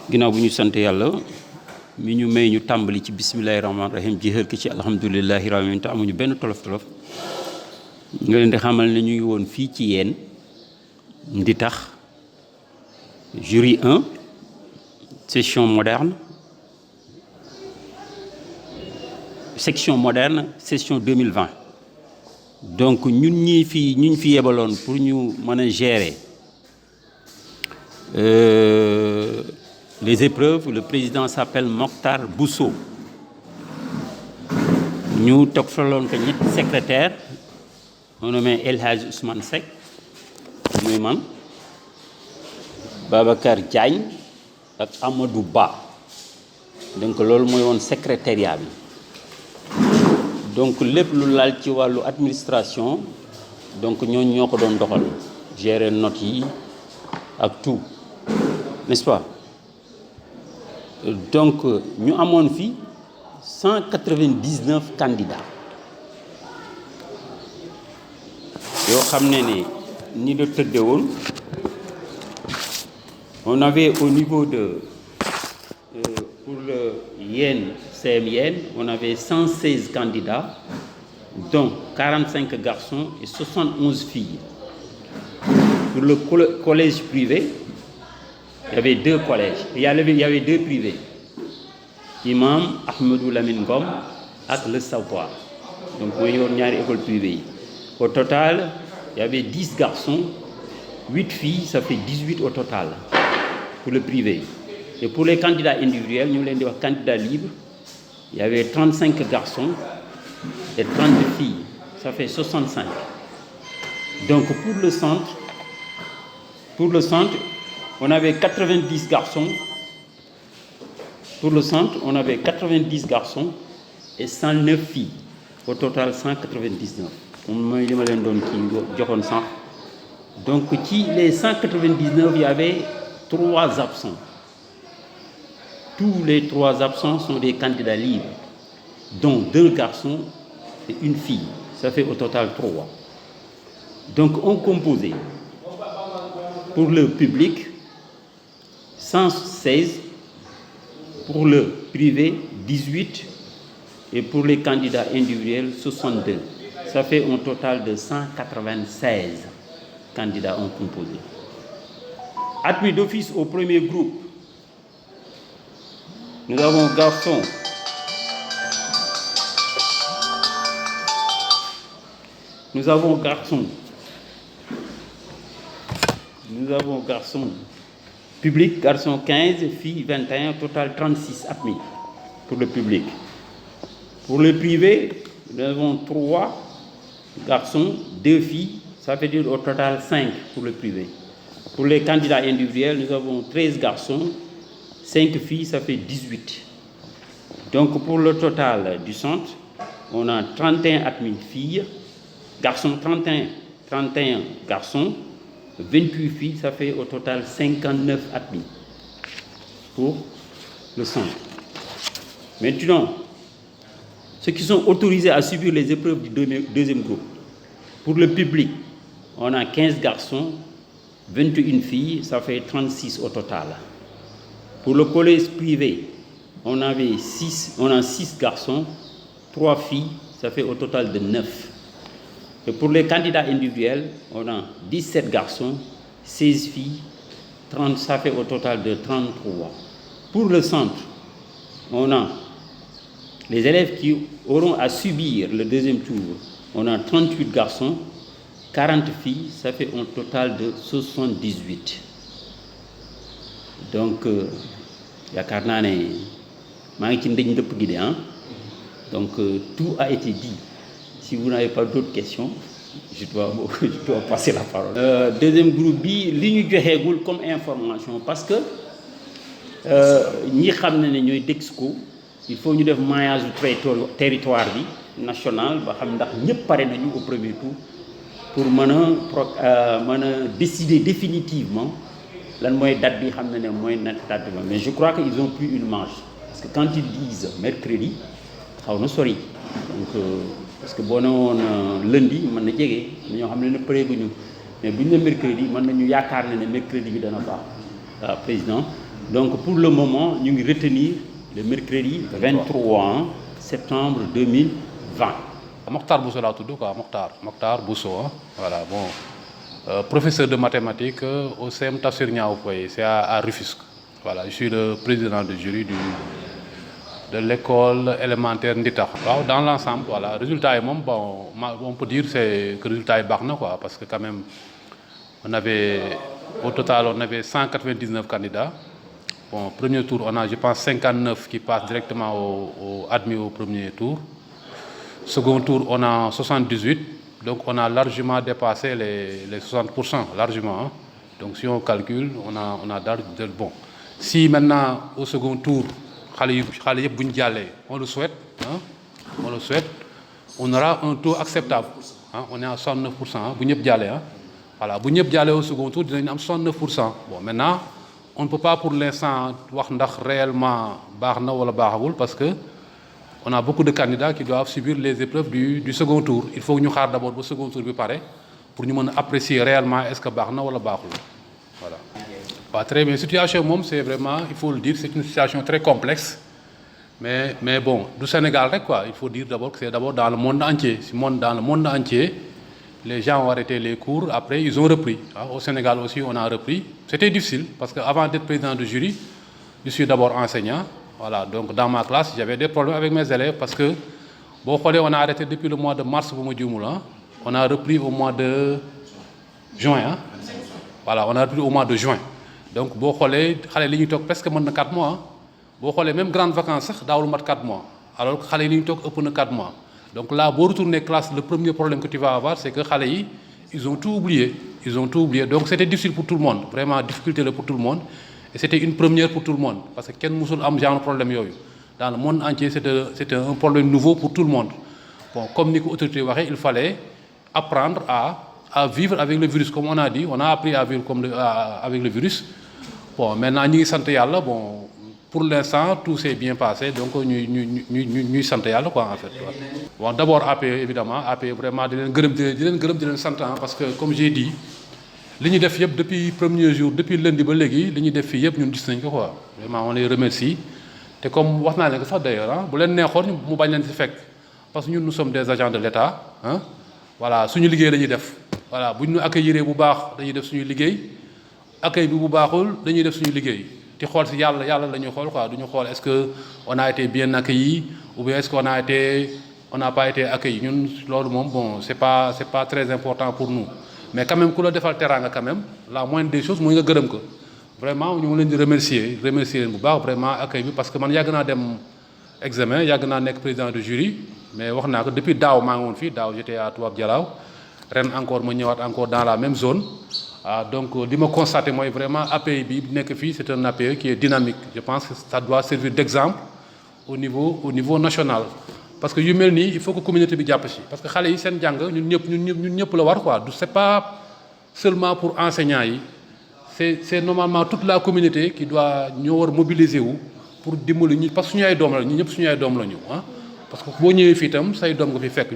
ginnaaw bu ñu sant yàlla mi ñu may ñu tàmbali ci bismillahi rahmaani rahim jeexal ko ci alhamdulillahi rabbil alamin te amuñu benn tolof-tolof nga leen di xamal ne ñu ngi woon fii ci yéen ndi tax jury 1 session moderne section moderne session 2020 donc ñun ñii fi ñu fi yebaloon pour ñu mën a gérer les épreuves. Le président s'appelle Mokhtar Bousso. Nous avons un secrétaire, on nommé El Hadj Ousmane Seck, Mouiman, Babacar Diagne et Amadou Ba. Donc, c'est le secrétariat. Donc, les plus l'administration, donc nous avons gérer notes et tout. N'est-ce pas? Donc, nous avons fait 199 candidats. On avait au niveau de, pour le YEN, CMYN, on avait 116 candidats, dont 45 garçons et 71 filles. Pour le collège privé, il y avait 2 collèges, il y avait 2 privés. Imam Ahmedou Lamine Gom et le Savoir. Donc, il y avait une école privée. Au total, il y avait 10 garçons, 8 filles, ça fait 18 au total pour le privé. Et pour les candidats individuels, nous avons des candidats libres, il y avait 35 garçons et 30 filles, ça fait 65. Donc, pour le centre, on avait 90 garçons. Pour le centre, on avait 90 garçons et 109 filles. Au total, 199. Donc, les 199, il y avait 3 absents. Tous les 3 absents sont des candidats libres, dont 2 garçons et 1 fille. Ça fait au total 3. Donc, on composait pour le public 116, pour le privé 18 et pour les candidats individuels 62. Ça fait un total de 196 candidats ont composé. Admis d'office au premier groupe, nous avons garçons. Nous avons garçons public, garçons 15, filles 21, total 36 admis pour le public. Pour le privé, nous avons 3 garçons, 2 filles, ça veut dire au total 5 pour le privé. Pour les candidats individuels, nous avons 13 garçons, 5 filles, ça fait 18. Donc pour le total du centre, on a 31 admis filles, garçons 31 garçons, 28 filles, ça fait au total 59 admis pour le centre. Maintenant, ceux qui sont autorisés à subir les épreuves du deuxième groupe. Pour le public, on a 15 garçons, 21 filles, ça fait 36 au total. Pour le collège privé, on a 6 garçons, 3 filles, ça fait au total de 9. Et pour les candidats individuels, on a 17 garçons, 16 filles, 30, ça fait au total de 33. Pour le centre, on a les élèves qui auront à subir le deuxième tour. On a 38 garçons, 40 filles, ça fait un total de 78. Donc, tout a été dit. Si vous n'avez pas d'autres questions, je dois passer la parole. Deuxième groupe B, li ñu joxeegul comme information parce que ñi xam ne ñooy DEXCO, il faut ñu def maillage territoire bi national ba xam ndax ñëpp pare nañu au premier tour pour mën a décider définitivement lan mooy date bi xam ne mooy date bi. Mais je crois qu'ils ont pris une marge parce que quand ils disent mercredi xaw na sori donc. Parce que si on lundi, on a dit que nous avons mais si on mercredi, on a mercredi. Président, Donc pour le moment, nous allons retenir le mercredi 23 septembre 2020. Mokhtar Bousso laa tudd quoi, Mokhtar Bousso, hein. Voilà, bon, professeur de mathématiques au CEM Tafsir Niao Faye, c'est à Rufisque. Voilà, je suis le président de jury de l'école élémentaire Ndita. Waaw, dans l'ensemble, voilà, résultat est bon, on peut dire c'est que le résultat est bon quoi, parce que quand même au total on avait 199 candidats. Bon, premier tour on a je pense 59 qui passent directement admis au premier tour. Second tour on a 78, donc on a largement dépassé les 60%, largement. Hein. Donc si on calcule, on a bon. Si maintenant au second tour on le souhaite, hein, on aura un taux acceptable. Hein, on est à 69%. Hein, voilà, au second tour, on a 69%. Bon, maintenant, on ne peut pas pour l'instant voir réellement parce que on a beaucoup de candidats qui doivent subir les épreuves du second tour. Il faut que nous fassions d'abord le second tour pour nous apprécier réellement est-ce que barna ou la voilà. Pas très bien. La situation, c'est vraiment, il faut le dire, c'est une situation très complexe. Mais bon, du Sénégal, quoi, il faut dire d'abord que c'est d'abord dans le monde entier. Dans le monde entier, les gens ont arrêté les cours, après ils ont repris. Au Sénégal aussi, on a repris. C'était difficile parce qu'avant d'être président de jury, je suis d'abord enseignant. Voilà, donc dans ma classe, j'avais des problèmes avec mes élèves parce que, bon, on a arrêté depuis le mois de mars, on a repris au mois de juin. Hein? Voilà, on a repris au mois de juin. Donc, si vous regardez, les gens presque 4 mois. Si vous regardez même grandes vacances, ils ont 4 mois. Alors que les gens ont 4 mois. Donc là, si vous retournez classe, le premier problème que tu vas avoir, c'est que les gens, ils ont tout oublié. Ils ont tout oublié. Donc c'était difficile pour tout le monde. Vraiment, difficulté pour tout le monde. Et c'était une première pour tout le monde. Parce que quel musul am genre problème yoyu. Dans le monde entier, c'était un problème nouveau pour tout le monde. Bon, comme l'autorité dit, il fallait apprendre à vivre avec le virus. Comme on a dit, on a appris à vivre avec le virus. Bon, maintenant, nous sommes bon, pour l'instant, tout s'est bien passé, donc nous sommes quoi, en fait. Bon, d'abord, APE, évidemment, APE vraiment, parce que, comme j'ai dit, depuis le premier jour, depuis lundi, vraiment, on les remercie. Et comme on l'a dit d'ailleurs, parce que nous sommes des agents de l'État. Hein? Voilà, si nous voilà, si nous accueillir bu baax dañuy def suñu liggéey accueil bi bu baaxul dañuy def suñu liggéey di xool si yàlla lañuy xool quoi duñu xool est-ce que on a été bien accueilli ou bien est-ce qu'on n'a pas été accueilli ñun loolu moom bon c'est pas très important pour nous mais quand même ku la defal teraanga quand même la moindre des choses mooy nga gërëm ko vraiment ñu ngi leen di remercier leen bu baax vraiment accueil bi parce que man yàgg naa dem examen yàgg naa nekk président de jury mais wax naa ko depuis daaw maa ngi woon fii daaw j'étais à Toubab Dialaw ren encore ma ñëwaat encore dans la même zone donc li ma constaté mooy vraiment APE bi nekk fii c'est un APE qui est dynamique je pense que ça doit servir d'exemple au niveau national parce que yu mel nii il faut que communauté bi jàpp ci parce que xale yi seen jàng ñun ñëpp la war quoi c'est pas seulement pour enseignants yi c'est normalement toute la communauté qui doit ñoo war mobiliser wu pour dimbali ñi parce que suñu ay doom la ñu ñëpp suñu ay doom la ñu ah parce que boo ñëwee fii itam say doom nga fi fekk